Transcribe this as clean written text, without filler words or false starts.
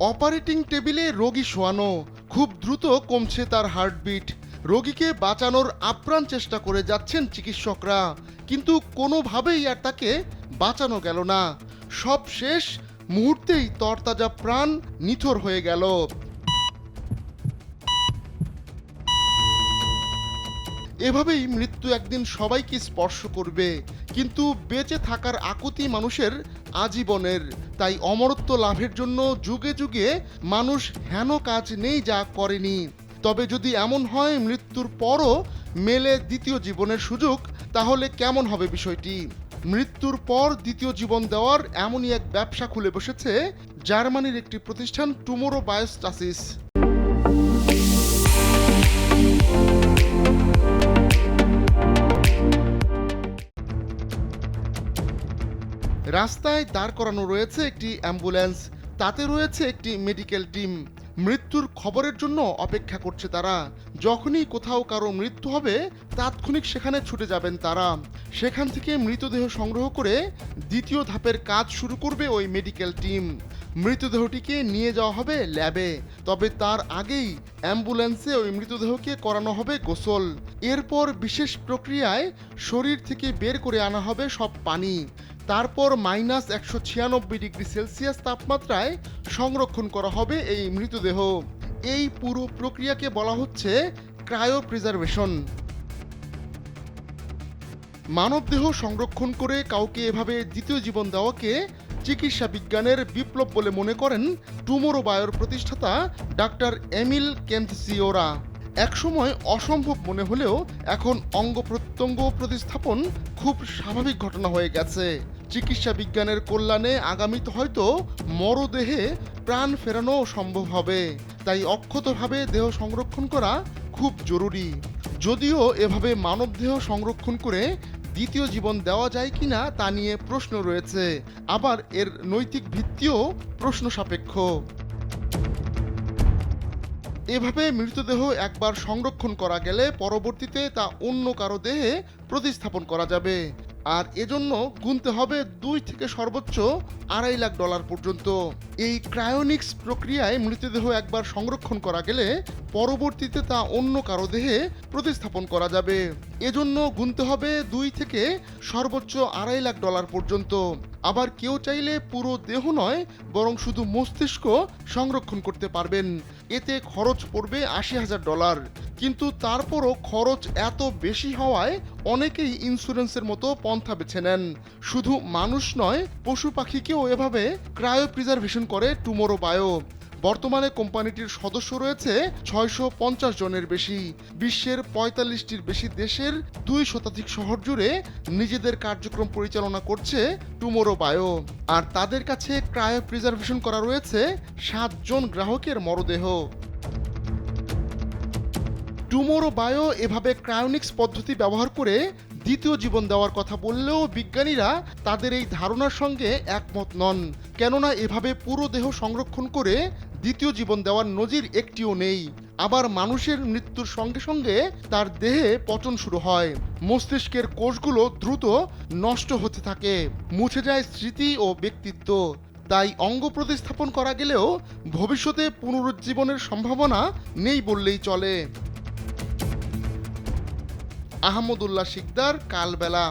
Operating টেবিলে রোগী শোয়ানো, খুব দ্রুত কমছে তার হার্টবিট। রোগীকে বাঁচানোর আপ্রাণ চেষ্টা করে যাচ্ছেন চিকিৎসকরা, কিন্তু কোনোভাবেই আর তাকে বাঁচানো গেল না। সব শেষ মুহূর্তেই তরতাজা প্রাণ নিথর হয়ে গেল। এভাবেই মৃত্যু একদিন সবাইকে স্পর্শ করবে, কিন্তু বেঁচে থাকার আকুতি মানুষের আজীবনের। তাই অমরত্ব লাভের জন্য যুগে যুগে মানুষ হেন কাজ নেই যা করেনি। তবে যদি এমন হয় মৃত্যুর পরও মেলে দ্বিতীয় জীবনের সুযোগ, তাহলে কেমন হবে বিষয়টি? মৃত্যুর পর দ্বিতীয় জীবন দেওয়ার এমনই এক ব্যবসা খুলে বসেছে জার্মানির একটি প্রতিষ্ঠান টুমোরো বায়োস্টাসিস। রাস্তায় দাঁড় করানো রয়েছে একটি অ্যাম্বুলেন্স, তাতে রয়েছে একটি মেডিকেল টিম। মৃত্যুর খবরের জন্য অপেক্ষা করছে তারা। যখনই কোথাও কারো মৃত্যু হবে তাৎক্ষণিক সেখানে ছুটে যাবেন তারা। সেখান থেকে মৃতদেহ সংগ্রহ করে দ্বিতীয় ধাপের কাজ শুরু করবে ওই মেডিকেল টিম। মৃতদেহটিকে নিয়ে যাওয়া হবে ল্যাবে, তবে তার আগেই অ্যাম্বুলেন্সে ওই মৃতদেহকে করানো হবে গোসল। এরপর বিশেষ প্রক্রিয়ায় শরীর থেকে বের করে আনা হবে সব পানি। তারপর -196 ডিগ্রি সেলসিয়াস তাপমাত্রায় সংরক্ষণ করা হবে এই মৃতদেহ। এই পুরো প্রক্রিয়াকে বলা হচ্ছে ক্রায়ো প্রিজার্ভেশন। মানবদেহ সংরক্ষণ করে কাউকে এভাবে দ্বিতীয় জীবন দেওয়াকে চিকিৎসা বিজ্ঞানের বিপ্লব বলে মনে করেন টুমোরো বায়োর প্রতিষ্ঠাতা ডাক্তার এমিল কেন্থসিওরা। একসময় অসম্ভব মনে হলেও এখন অঙ্গ প্রত্যঙ্গ প্রতিস্থাপন খুব স্বাভাবিক ঘটনা হয়ে গেছে। চিকিৎসা বিজ্ঞানের কল্যাণে আগামীতে হয়তো মরদেহে প্রাণ ফেরানো সম্ভব হবে। তাই অক্ষতভাবে দেহ সংরক্ষণ করা খুব জরুরি। যদিও এভাবে মানবদেহ সংরক্ষণ করে দ্বিতীয় জীবন দেওয়া যায় কিনা তা নিয়ে প্রশ্ন রয়েছে, আবার এর নৈতিক ভিত্তিও প্রশ্ন সাপেক্ষ। এভাবে মৃতদেহ একবার সংরক্ষণ করা গেলে পরবর্তীতে তা অন্য কারো দেহে প্রতিস্থাপন করা যাবে, আর এজন্য গুনতে হবে 2 থেকে সর্বোচ্চ $2.5 লাখ পর্যন্ত। এই ক্রায়োনিক্স প্রক্রিয়ায় মৃতদেহ একবার সংরক্ষণ করা গেলে পরবর্তীতে তা অন্য কারো দেহে প্রতিস্থাপন করা যাবে। এজন্য গুনতে হবে 2 থেকে সর্বোচ্চ $2.5 লাখ পর্যন্ত। আবার কেউ চাইলে পুরো দেহ নয়, বরং শুধু মস্তিষ্ক সংরক্ষণ করতে পারবেন। এতে খরচ পড়বে $80,000, কিন্তু তারপরও খরচ এত বেশি হওয়ায় অনেকেই ইন্স্যুরেন্সের মতো পন্থা বেছে নেন। শুধু মানুষ নয়, পশু পাখিকেও এভাবে ক্রায়ো প্রিজার্ভেশন করে টুমোরো বায়ো। বর্তমানে কোম্পানিটির সদস্য রয়েছে 650 জনের বেশি। বিশ্বের 45টির বেশি দেশের 2 শতাধিক শহর জুড়ে নিজেদের কার্যক্রম পরিচালনা করছে টুমোরো বায়ো। আর তাদের কাছে ক্রায়ো প্রিজার্ভেশন করা রয়েছে 7 জন গ্রাহকের মরদেহ। টুমোরো বায়ো এভাবে ক্রায়োনিক্স পদ্ধতি ব্যবহার করে দ্বিতীয় জীবন দেওয়ার কথা বললেও বিজ্ঞানীরা তাদের এই ধারণার সঙ্গে একমত নন। কেননা এভাবে পুরো দেহ সংরক্ষণ করে দ্বিতীয় জীবন দেওয়ার নজির একটিও নেই। আবার মানুষের মৃত্যুর সঙ্গে সঙ্গে তার দেহে পচন শুরু হয়, মস্তিষ্কের কোষগুলো দ্রুত নষ্ট হতে থাকে, মুছে যায় স্মৃতি ও ব্যক্তিত্ব। তাই অঙ্গ প্রতিস্থাপন করা গেলেও ভবিষ্যতে পুনরুজ্জীবনের সম্ভাবনা নেই বললেই চলে। আহমদুল্লাহ শিকদার, কালবেলা।